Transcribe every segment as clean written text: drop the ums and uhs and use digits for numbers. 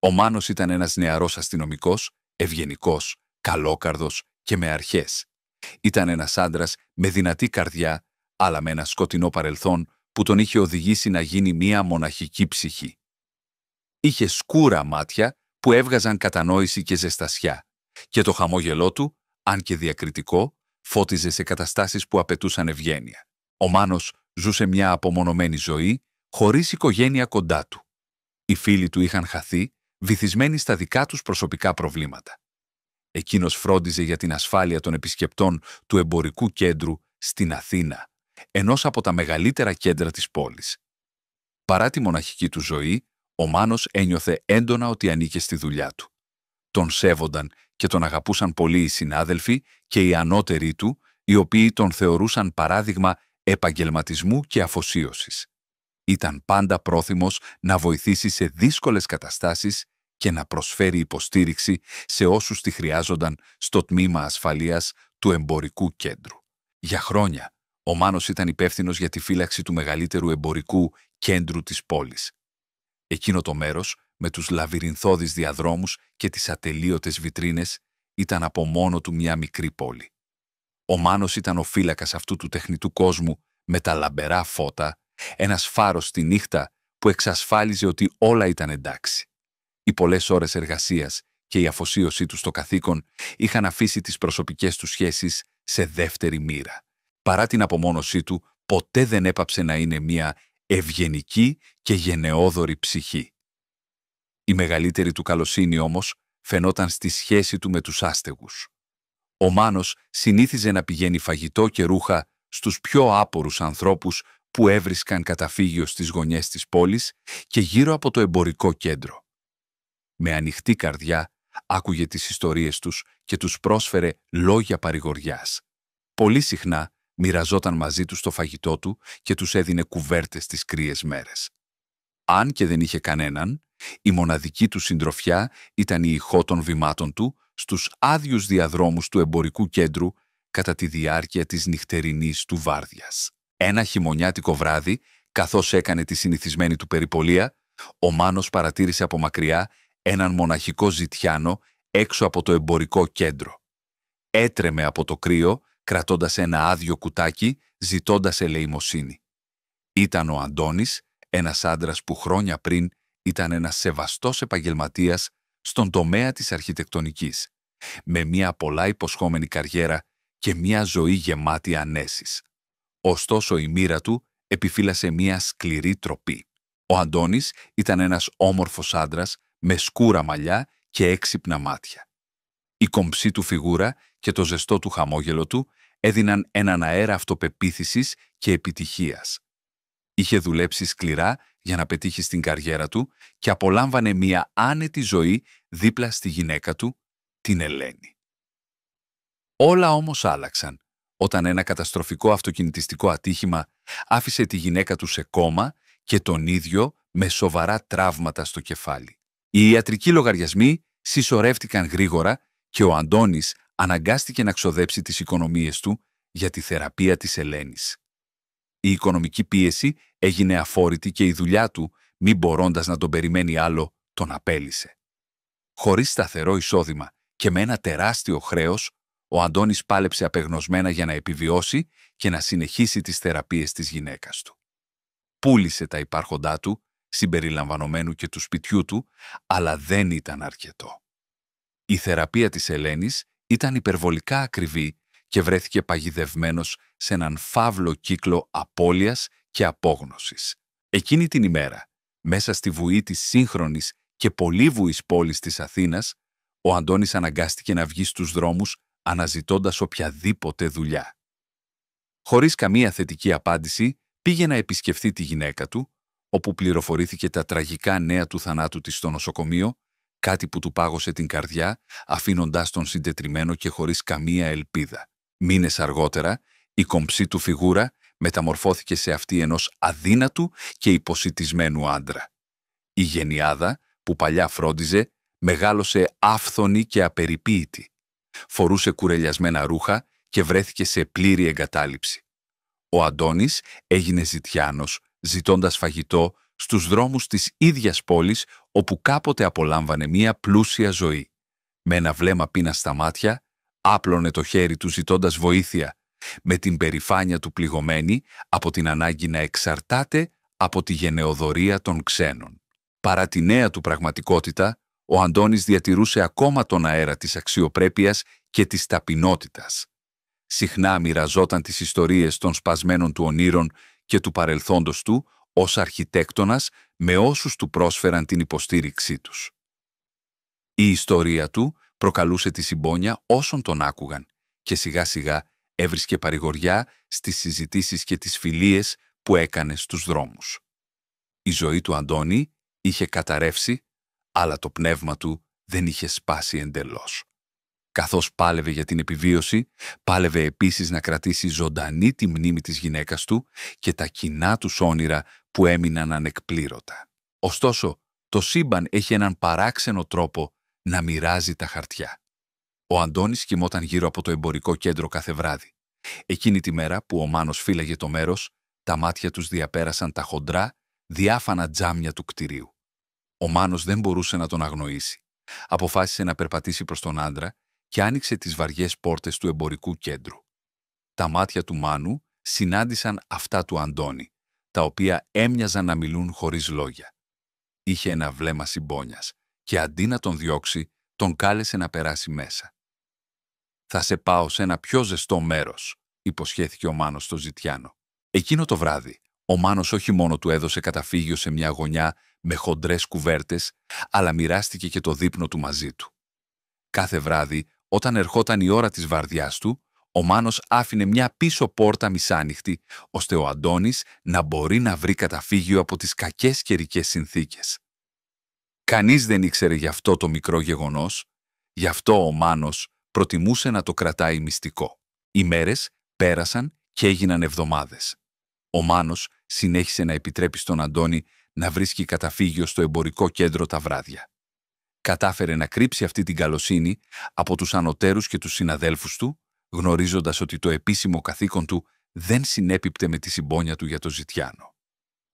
Ο Μάνος ήταν ένας νεαρός αστυνομικός, ευγενικός, καλόκαρδος και με αρχές. Ήταν ένας άντρας με δυνατή καρδιά, αλλά με ένα σκοτεινό παρελθόν που τον είχε οδηγήσει να γίνει μία μοναχική ψυχή. Είχε σκούρα μάτια που έβγαζαν κατανόηση και ζεστασιά, και το χαμόγελό του, αν και διακριτικό, φώτιζε σε καταστάσεις που απαιτούσαν ευγένεια. Ο Μάνος ζούσε μια απομονωμένη ζωή, χωρίς οικογένεια κοντά του. Οι φίλοι του είχαν χαθεί, βυθισμένοι στα δικά τους προσωπικά προβλήματα. Εκείνος φρόντιζε για την ασφάλεια των επισκεπτών του εμπορικού κέντρου στην Αθήνα, ενός από τα μεγαλύτερα κέντρα της πόλης. Παρά τη μοναχική του ζωή, ο Μάνος ένιωθε έντονα ότι ανήκε στη δουλειά του. Τον σέβονταν και τον αγαπούσαν πολύ οι συνάδελφοι και οι ανώτεροι του, οι οποίοι τον θεωρούσαν παράδειγμα επαγγελματισμού και αφοσίωσης. Ήταν πάντα πρόθυμος να βοηθήσει σε δύσκολες καταστάσεις και να προσφέρει υποστήριξη σε όσους τη χρειάζονταν στο τμήμα ασφαλείας του εμπορικού κέντρου. Για χρόνια, ο Μάνος ήταν υπεύθυνος για τη φύλαξη του μεγαλύτερου εμπορικού κέντρου της πόλης. Εκείνο το μέρος, με τους λαβυρινθώδεις διαδρόμους και τις ατελείωτες βιτρίνες, ήταν από μόνο του μια μικρή πόλη. Ο Μάνος ήταν ο φύλακας αυτού του τεχνητού κόσμου με τα λαμπερά φώτα, ένας φάρος στη νύχτα που εξασφάλιζε ότι όλα ήταν εντάξει. Οι πολλές ώρες εργασίας και η αφοσίωσή του στο καθήκον είχαν αφήσει τις προσωπικές του σχέσεις σε δεύτερη μοίρα. Παρά την απομόνωσή του, ποτέ δεν έπαψε να είναι μια ευγενική και γενναιόδορη ψυχή. Η μεγαλύτερη του καλοσύνη όμως φαινόταν στη σχέση του με τους άστεγους. Ο Μάνος συνήθιζε να πηγαίνει φαγητό και ρούχα στους πιο άπορους ανθρώπους που έβρισκαν καταφύγιο στις γωνιές της πόλης και γύρω από το εμπορικό κέντρο. Με ανοιχτή καρδιά άκουγε τις ιστορίες τους και τους πρόσφερε λόγια παρηγοριάς. Πολύ συχνά μοιραζόταν μαζί τους το φαγητό του και τους έδινε κουβέρτες τις κρύες μέρες. Αν και δεν είχε κανέναν, η μοναδική του συντροφιά ήταν η ηχό των βημάτων του στους άδειους διαδρόμους του εμπορικού κέντρου κατά τη διάρκεια της νυχτερινής του βάρδιας. Ένα χειμωνιάτικο βράδυ, καθώς έκανε τη συνηθισμένη του περιπολία, ο Μάνος παρατήρησε από μακριά έναν μοναχικό ζητιάνο έξω από το εμπορικό κέντρο. Έτρεμε από το κρύο, κρατώντας ένα άδειο κουτάκι, ζητώντας ελεημοσύνη. Ήταν ο Αντώνης, ένας άντρας που χρόνια πριν ήταν ένας σεβαστός επαγγελματίας στον τομέα της αρχιτεκτονικής, με μια πολλά υποσχόμενη καριέρα και μια ζωή γεμάτη ανέσεις. Ωστόσο η μοίρα του επιφύλασε μια σκληρή τροπή. Ο Αντώνης ήταν ένας όμορφος άντρας με σκούρα μαλλιά και έξυπνα μάτια. Η κομψή του φιγούρα και το ζεστό του χαμόγελο του έδιναν έναν αέρα αυτοπεποίθησης και επιτυχίας. Είχε δουλέψει σκληρά για να πετύχει στην καριέρα του και απολάμβανε μια άνετη ζωή δίπλα στη γυναίκα του, την Ελένη. Όλα όμως άλλαξαν όταν ένα καταστροφικό αυτοκινητιστικό ατύχημα άφησε τη γυναίκα του σε κόμμα και τον ίδιο με σοβαρά τραύματα στο κεφάλι. Οι ιατρικοί λογαριασμοί συσσωρεύτηκαν γρήγορα και ο Αντώνης αναγκάστηκε να ξοδέψει τις οικονομίες του για τη θεραπεία της Ελένης. Η οικονομική πίεση έγινε αφόρητη και η δουλειά του, μη μπορώντας να τον περιμένει άλλο, τον απέλυσε. Χωρίς σταθερό εισόδημα και με ένα τεράστιο χρέος, ο Αντώνης πάλεψε απεγνωσμένα για να επιβιώσει και να συνεχίσει τις θεραπείες της γυναίκας του. Πούλησε τα υπάρχοντά του, συμπεριλαμβανομένου και του σπιτιού του, αλλά δεν ήταν αρκετό. Η θεραπεία της Ελένης ήταν υπερβολικά ακριβή και βρέθηκε παγιδευμένος σε έναν φαύλο κύκλο απώλειας και απόγνωσης. Εκείνη την ημέρα, μέσα στη βουή της σύγχρονης και πολύβουης πόλης της Αθήνας, ο Αντώνης αναγκάστηκε να βγει στους δρόμους αναζητώντας οποιαδήποτε δουλειά. Χωρίς καμία θετική απάντηση, πήγε να επισκεφθεί τη γυναίκα του, όπου πληροφορήθηκε τα τραγικά νέα του θανάτου της στο νοσοκομείο, κάτι που του πάγωσε την καρδιά, αφήνοντάς τον συντετριμμένο και χωρίς καμία ελπίδα. Μήνες αργότερα, η κομψή του φιγούρα μεταμορφώθηκε σε αυτή ενός αδύνατου και υποσιτισμένου άντρα. Η γενιάδα, που παλιά φρόντιζε, μεγάλωσε άφθονη και απεριποίητη. Φορούσε κουρελιασμένα ρούχα και βρέθηκε σε πλήρη εγκατάλειψη. Ο Αντώνης έγινε ζητιάνος, ζητώντας φαγητό στους δρόμους της ίδιας πόλης όπου κάποτε απολάμβανε μία πλούσια ζωή. Με ένα βλέμμα πείνας στα μάτια, άπλωνε το χέρι του ζητώντας βοήθεια, με την περηφάνεια του πληγωμένη από την ανάγκη να εξαρτάται από τη γενεοδορία των ξένων. Παρά τη νέα του πραγματικότητα, ο Αντώνης διατηρούσε ακόμα τον αέρα της αξιοπρέπειας και της ταπεινότητας. Συχνά μοιραζόταν τις ιστορίες των σπασμένων του ονείρων και του παρελθόντος του ως αρχιτέκτονας με όσους του πρόσφεραν την υποστήριξή τους. Η ιστορία του προκαλούσε τη συμπόνια όσων τον άκουγαν και σιγά σιγά έβρισκε παρηγοριά στις συζητήσεις και τις φιλίες που έκανε στους δρόμους. Η ζωή του Αντώνη είχε καταρρεύσει, αλλά το πνεύμα του δεν είχε σπάσει εντελώς. Καθώς πάλευε για την επιβίωση, πάλευε επίσης να κρατήσει ζωντανή τη μνήμη της γυναίκας του και τα κοινά τους όνειρα που έμειναν ανεκπλήρωτα. Ωστόσο, το σύμπαν έχει έναν παράξενο τρόπο να μοιράζει τα χαρτιά. Ο Αντώνης κοιμόταν γύρω από το εμπορικό κέντρο κάθε βράδυ. Εκείνη τη μέρα που ο Μάνος φύλαγε το μέρος, τα μάτια τους διαπέρασαν τα χοντρά, διάφανα τζάμια του κτηρίου. Ο Μάνος δεν μπορούσε να τον αγνοήσει. Αποφάσισε να περπατήσει προς τον άντρα και άνοιξε τις βαριές πόρτες του εμπορικού κέντρου. Τα μάτια του Μάνου συνάντησαν αυτά του Αντώνη, τα οποία έμοιαζαν να μιλούν χωρίς λόγια. Είχε ένα βλέμμα συμπόνιας και αντί να τον διώξει, τον κάλεσε να περάσει μέσα. «Θα σε πάω σε ένα πιο ζεστό μέρος», υποσχέθηκε ο Μάνος στο Ζητιάνο. Εκείνο το βράδυ, ο Μάνος όχι μόνο του έδωσε καταφύγιο σε μια γωνιά με χοντρές κουβέρτες, αλλά μοιράστηκε και το δείπνο του μαζί του. Κάθε βράδυ, όταν ερχόταν η ώρα της βαρδιάς του, ο Μάνος άφηνε μια πίσω πόρτα μισάνοιχτη, ώστε ο Αντώνης να μπορεί να βρει καταφύγιο από τις κακές καιρικές συνθήκες. Κανείς δεν ήξερε γι' αυτό το μικρό γεγονός, γι' αυτό ο Μάνος προτιμούσε να το κρατάει μυστικό. Οι μέρες πέρασαν και έγιναν εβδομάδες. Ο Μάνος συνέχισε να επιτρέπει στον Αντώνη να βρίσκει καταφύγιο στο εμπορικό κέντρο τα βράδια. Κατάφερε να κρύψει αυτή την καλοσύνη από τους ανωτέρους και τους συναδέλφους του, γνωρίζοντας ότι το επίσημο καθήκον του δεν συνέπιπτε με τη συμπόνια του για το Ζητιάνο.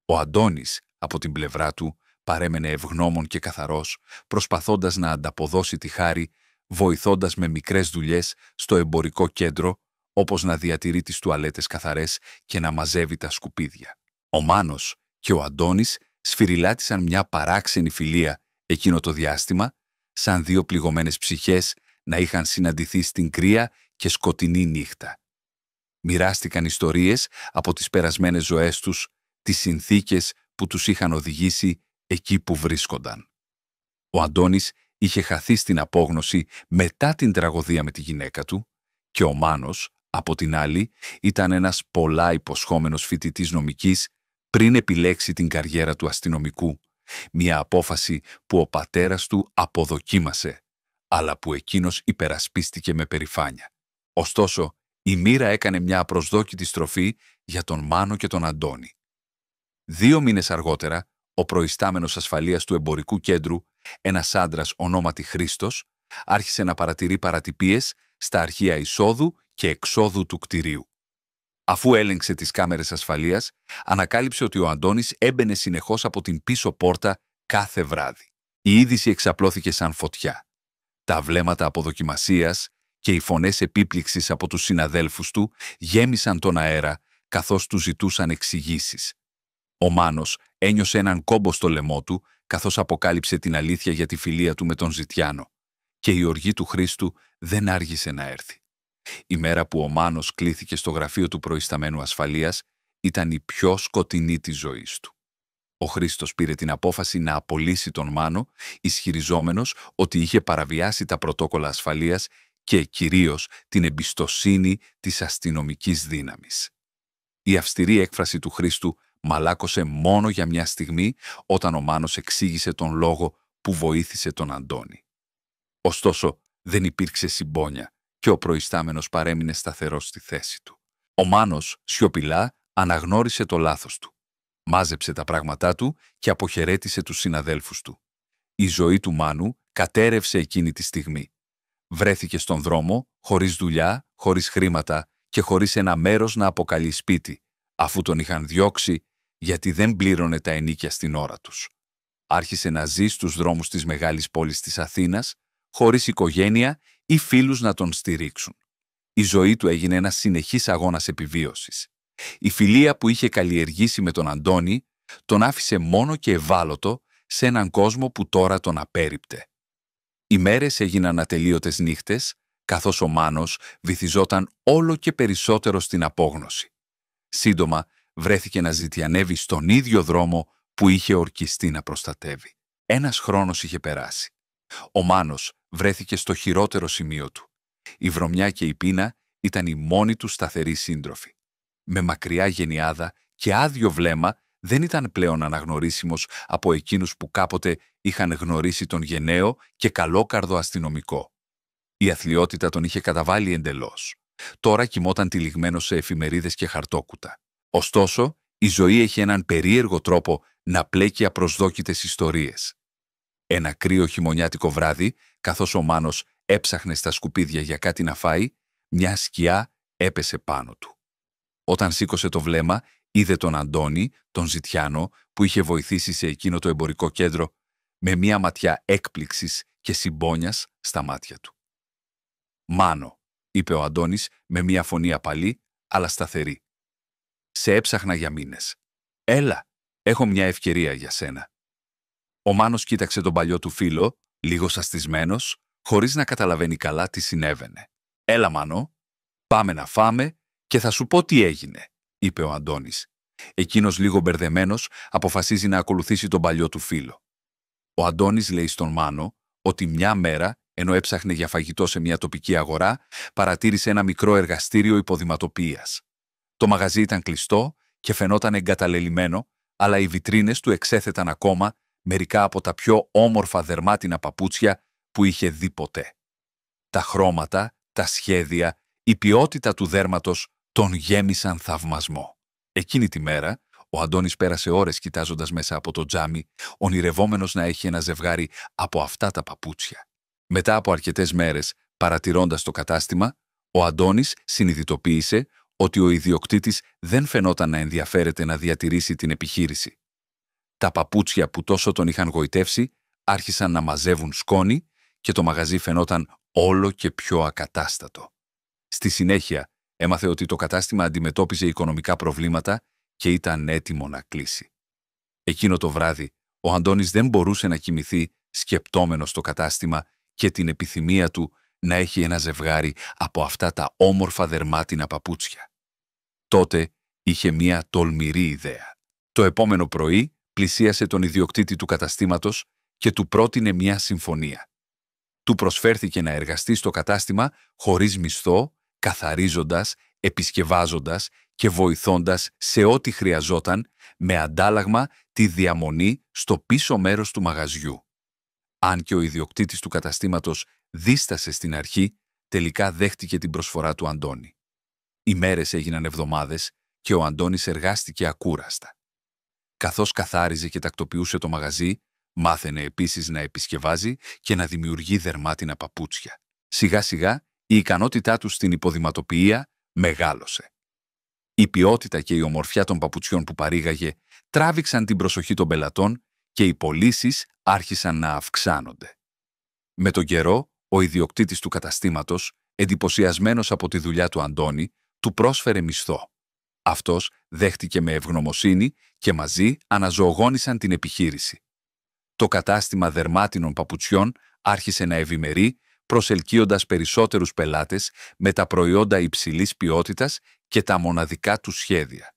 Ο Αντώνης, από την πλευρά του, παρέμενε ευγνώμων και καθαρός, προσπαθώντας να ανταποδώσει τη χάρη, βοηθώντας με μικρές δουλειές στο εμπορικό κέντρο, όπως να διατηρεί τις τουαλέτες καθαρές και να μαζεύει τα σκουπίδια. Ο Μάνος και ο Αντώνης σφυριλάτησαν μια παράξενη φιλία εκείνο το διάστημα, σαν δύο πληγωμένες ψυχές να είχαν συναντηθεί στην κρύα και σκοτεινή νύχτα. Μοιράστηκαν ιστορίες από τις περασμένες ζωές τους, τις συνθήκες που τους είχαν οδηγήσει εκεί που βρίσκονταν. Ο Αντώνης είχε χαθεί στην απόγνωση μετά την τραγωδία με τη γυναίκα του και ο Μάνος, από την άλλη, ήταν ένας πολλά υποσχόμενος φοιτητής νομικής πριν επιλέξει την καριέρα του αστυνομικού, μια απόφαση που ο πατέρας του αποδοκίμασε, αλλά που εκείνος υπερασπίστηκε με περηφάνεια. Ωστόσο, η μοίρα έκανε μια απροσδόκητη στροφή για τον Μάνο και τον Αντώνη. 2 μήνες αργότερα, ο προϊστάμενος ασφαλείας του εμπορικού κέντρου, ένας άντρας ονόματι Χρήστος, άρχισε να παρατηρεί παρατυπίες στα αρχεία εισόδου και εξόδου του κτηρίου. Αφού έλεγξε τις κάμερες ασφαλείας, ανακάλυψε ότι ο Αντώνης έμπαινε συνεχώς από την πίσω πόρτα κάθε βράδυ. Η είδηση εξαπλώθηκε σαν φωτιά. Τα βλέμματα αποδοκιμασίας και οι φωνές επίπληξης από τους συναδέλφους του γέμισαν τον αέρα καθώς του ζητούσαν εξηγήσεις. Ο Μάνος ένιωσε έναν κόμπο στο λαιμό του καθώς αποκάλυψε την αλήθεια για τη φιλία του με τον Ζητιάνο και η οργή του Χρήστου δεν άργησε να έρθει. Η μέρα που ο Μάνος κλήθηκε στο γραφείο του προϊσταμένου ασφαλείας ήταν η πιο σκοτεινή της ζωής του. Ο Χρήστος πήρε την απόφαση να απολύσει τον Μάνο, ισχυριζόμενος ότι είχε παραβιάσει τα πρωτόκολλα ασφαλείας και κυρίως την εμπιστοσύνη της αστυνομικής δύναμης. Η αυστηρή έκφραση του Χρήστου μαλάκωσε μόνο για μια στιγμή όταν ο Μάνος εξήγησε τον λόγο που βοήθησε τον Αντώνη. Ωστόσο, δεν υπήρξε συμπόνια και ο προϊστάμενος παρέμεινε σταθερός στη θέση του. Ο Μάνος σιωπηλά αναγνώρισε το λάθος του. Μάζεψε τα πράγματά του και αποχαιρέτησε τους συναδέλφους του. Η ζωή του Μάνου κατέρευσε εκείνη τη στιγμή. Βρέθηκε στον δρόμο, χωρίς δουλειά, χωρίς χρήματα και χωρίς ένα μέρος να αποκαλεί σπίτι, αφού τον είχαν διώξει γιατί δεν πλήρωνε τα ενοίκια στην ώρα τους. Άρχισε να ζει στους δρόμους της μεγάλης πόλης της Αθήνας, χωρίς οικογένεια ή φίλους να τον στηρίξουν. Η ζωή του έγινε ένας συνεχής αγώνας επιβίωσης. Η φιλία που είχε καλλιεργήσει με τον Αντώνη τον άφησε μόνο και ευάλωτο σε έναν κόσμο που τώρα τον απέρριπτε. Οι μέρες έγιναν ατελείωτες νύχτες, καθώς ο Μάνος βυθιζόταν όλο και περισσότερο στην απόγνωση. Σύντομα βρέθηκε να ζητιανεύει στον ίδιο δρόμο που είχε ορκιστεί να προστατεύει. Ένας χρόνος είχε περάσει. Ο Μάνος βρέθηκε στο χειρότερο σημείο του. Η βρωμιά και η πείνα ήταν οι μόνοι του σταθεροί σύντροφοι. Με μακριά γενιάδα και άδειο βλέμμα δεν ήταν πλέον αναγνωρίσιμος από εκείνους που κάποτε είχαν γνωρίσει τον γενναίο και καλόκαρδο αστυνομικό. Η αθλιότητα τον είχε καταβάλει εντελώς. Τώρα κοιμόταν τυλιγμένος σε εφημερίδες και χαρτόκουτα. Ωστόσο, η ζωή έχει έναν περίεργο τρόπο να πλέκει απροσδόκητες ιστορίες. Ένα κρύο χειμωνιάτικο βράδυ, καθώς ο Μάνος έψαχνε στα σκουπίδια για κάτι να φάει, μια σκιά έπεσε πάνω του. Όταν σήκωσε το βλέμμα, είδε τον Αντώνη, τον Ζητιάνο, που είχε βοηθήσει σε εκείνο το εμπορικό κέντρο, με μια ματιά έκπληξης και συμπόνιας στα μάτια του. «Μάνο», είπε ο Αντώνης με μια φωνή απαλή, αλλά σταθερή. «Σε έψαχνα για μήνες. Έλα, έχω μια ευκαιρία για σένα». Ο Μάνος κοίταξε τον παλιό του φίλο, λίγο σαστισμένος, χωρίς να καταλαβαίνει καλά τι συνέβαινε. «Έλα, Μάνο, πάμε να φάμε και θα σου πω τι έγινε», είπε ο Αντώνης. Εκείνος, λίγο μπερδεμένος, αποφασίζει να ακολουθήσει τον παλιό του φίλο. Ο Αντώνης λέει στον Μάνο ότι μια μέρα, ενώ έψαχνε για φαγητό σε μια τοπική αγορά, παρατήρησε ένα μικρό εργαστήριο υποδηματοποιίας. Το μαγαζί ήταν κλειστό και φαινόταν εγκαταλελειμμένο, αλλά οι βιτρίνες του εξέθεταν ακόμα μερικά από τα πιο όμορφα δερμάτινα παπούτσια που είχε δει ποτέ. Τα χρώματα, τα σχέδια, η ποιότητα του δέρματος τον γέμισαν θαυμασμό. Εκείνη τη μέρα, ο Αντώνης πέρασε ώρες κοιτάζοντας μέσα από το τζάμι, ονειρευόμενος να έχει ένα ζευγάρι από αυτά τα παπούτσια. Μετά από αρκετές μέρες, παρατηρώντας το κατάστημα, ο Αντώνης συνειδητοποίησε ότι ο ιδιοκτήτης δεν φαινόταν να ενδιαφέρεται να διατηρήσει την επιχείρηση. Τα παπούτσια που τόσο τον είχαν γοητεύσει άρχισαν να μαζεύουν σκόνη και το μαγαζί φαινόταν όλο και πιο ακατάστατο. Στη συνέχεια, έμαθε ότι το κατάστημα αντιμετώπιζε οικονομικά προβλήματα και ήταν έτοιμο να κλείσει. Εκείνο το βράδυ, ο Αντώνης δεν μπορούσε να κοιμηθεί σκεπτόμενος το κατάστημα και την επιθυμία του να έχει ένα ζευγάρι από αυτά τα όμορφα δερμάτινα παπούτσια. Τότε είχε μια τολμηρή ιδέα. Το επόμενο πρωί πλησίασε τον ιδιοκτήτη του καταστήματος και του πρότεινε μια συμφωνία. Του προσφέρθηκε να εργαστεί στο κατάστημα χωρίς μισθό, καθαρίζοντας, επισκευάζοντας και βοηθώντας σε ό,τι χρειαζόταν, με αντάλλαγμα τη διαμονή στο πίσω μέρος του μαγαζιού. Αν και ο ιδιοκτήτης του καταστήματος δίστασε στην αρχή, τελικά δέχτηκε την προσφορά του Αντώνη. Οι μέρες έγιναν εβδομάδες και ο Αντώνης εργάστηκε ακούραστα. Καθώς καθάριζε και τακτοποιούσε το μαγαζί, μάθαινε επίσης να επισκευάζει και να δημιουργεί δερμάτινα παπούτσια. Σιγά σιγά η ικανότητά του στην υποδηματοποιία μεγάλωσε. Η ποιότητα και η ομορφιά των παπουτσιών που παρήγαγε τράβηξαν την προσοχή των πελατών και οι πωλήσεις άρχισαν να αυξάνονται. Με τον καιρό, ο ιδιοκτήτης του καταστήματος, εντυπωσιασμένος από τη δουλειά του Αντώνη, του πρόσφερε μισθό. Αυτός δέχτηκε με ευγνωμοσύνη και μαζί αναζωογόνησαν την επιχείρηση. Το κατάστημα δερμάτινων παπουτσιών άρχισε να ευημερεί, προσελκύοντας περισσότερους πελάτες με τα προϊόντα υψηλής ποιότητας και τα μοναδικά του σχέδια.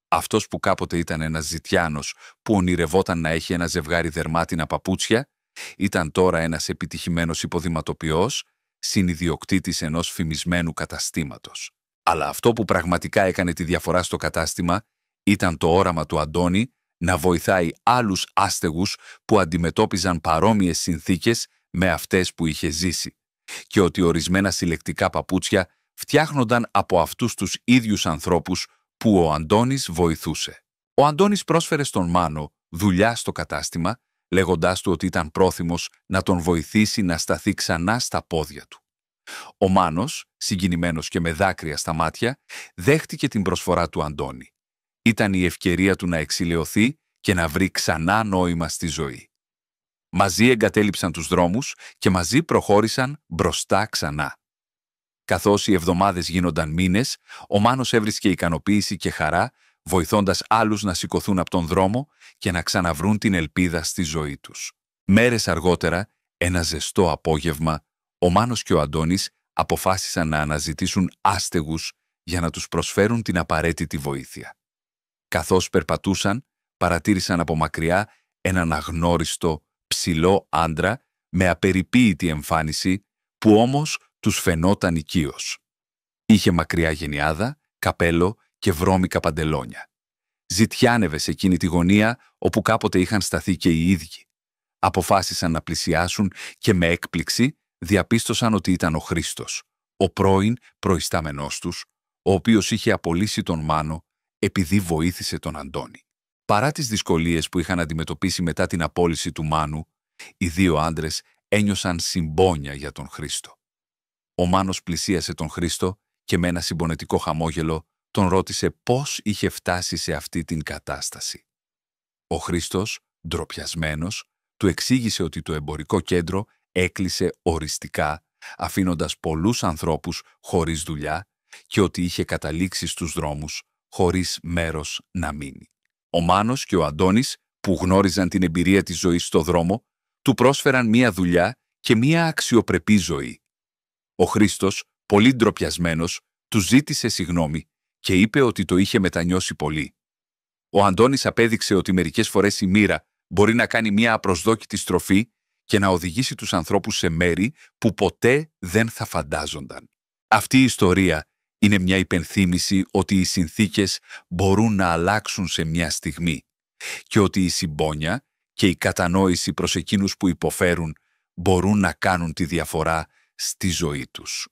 Αυτός που κάποτε ήταν ένας ζητιάνος που ονειρευόταν να έχει ένα ζευγάρι δερμάτινα παπούτσια, ήταν τώρα ένας επιτυχημένος υποδηματοποιός, συνιδιοκτήτης ενός φημισμένου καταστήματος. Αλλά αυτό που πραγματικά έκανε τη διαφορά στο κατάστημα ήταν το όραμα του Αντώνη να βοηθάει άλλους άστεγους που αντιμετώπιζαν παρόμοιες συνθήκες με αυτές που είχε ζήσει και ότι ορισμένα συλλεκτικά παπούτσια φτιάχνονταν από αυτούς τους ίδιους ανθρώπους που ο Αντώνης βοηθούσε. Ο Αντώνης πρόσφερε στον Μάνο δουλειά στο κατάστημα, λέγοντάς του ότι ήταν πρόθυμος να τον βοηθήσει να σταθεί ξανά στα πόδια του. Ο Μάνος, συγκινημένος και με δάκρυα στα μάτια, δέχτηκε την προσφορά του Αντώνη. Ήταν η ευκαιρία του να εξηλαιωθεί και να βρει ξανά νόημα στη ζωή. Μαζί εγκατέλειψαν τους δρόμους και μαζί προχώρησαν μπροστά ξανά. Καθώς οι εβδομάδες γίνονταν μήνες, ο Μάνος έβρισκε ικανοποίηση και χαρά, βοηθώντας άλλους να σηκωθούν από τον δρόμο και να ξαναβρούν την ελπίδα στη ζωή τους. Μέρες αργότερα, ένα ζεστό απόγευμα, ο Μάνος και ο Αντώνης αποφάσισαν να αναζητήσουν άστεγους για να τους προσφέρουν την απαραίτητη βοήθεια. Καθώς περπατούσαν, παρατήρησαν από μακριά έναν αγνώριστο, ψηλό άντρα με απεριποίητη εμφάνιση, που όμως τους φαινόταν οικείος. Είχε μακριά γενιάδα, καπέλο και βρώμικα παντελόνια. Ζητιάνευε σε εκείνη τη γωνία όπου κάποτε είχαν σταθεί και οι ίδιοι. Αποφάσισαν να πλησιάσουν και με έκπληξη διαπίστωσαν ότι ήταν ο Χρήστος, ο πρώην προϊστάμενός τους, ο οποίος είχε απολύσει τον Μάνο επειδή βοήθησε τον Αντώνη. Παρά τις δυσκολίες που είχαν αντιμετωπίσει μετά την απόλυση του Μάνου, οι δύο άντρες ένιωσαν συμπόνια για τον Χρήστο. Ο Μάνος πλησίασε τον Χρήστο και με ένα συμπονετικό χαμόγελο τον ρώτησε πώς είχε φτάσει σε αυτή την κατάσταση. Ο Χρήστος, ντροπιασμένος, του εξήγησε ότι το εμπορικό κέντρο έκλεισε οριστικά, αφήνοντας πολλούς ανθρώπους χωρίς δουλειά και ότι είχε καταλήξει στους δρόμους χωρίς μέρος να μείνει. Ο Μάνος και ο Αντώνης, που γνώριζαν την εμπειρία της ζωής στο δρόμο, του πρόσφεραν μία δουλειά και μία αξιοπρεπή ζωή. Ο Χρήστος, πολύ ντροπιασμένος, του ζήτησε συγγνώμη και είπε ότι το είχε μετανιώσει πολύ. Ο Αντώνης απέδειξε ότι μερικές φορές η μοίρα μπορεί να κάνει μία απροσδόκητη στροφή και να οδηγήσει τους ανθρώπους σε μέρη που ποτέ δεν θα φαντάζονταν. Αυτή η ιστορία είναι μια υπενθύμηση ότι οι συνθήκες μπορούν να αλλάξουν σε μια στιγμή και ότι η συμπόνια και η κατανόηση προς εκείνους που υποφέρουν μπορούν να κάνουν τη διαφορά στη ζωή τους.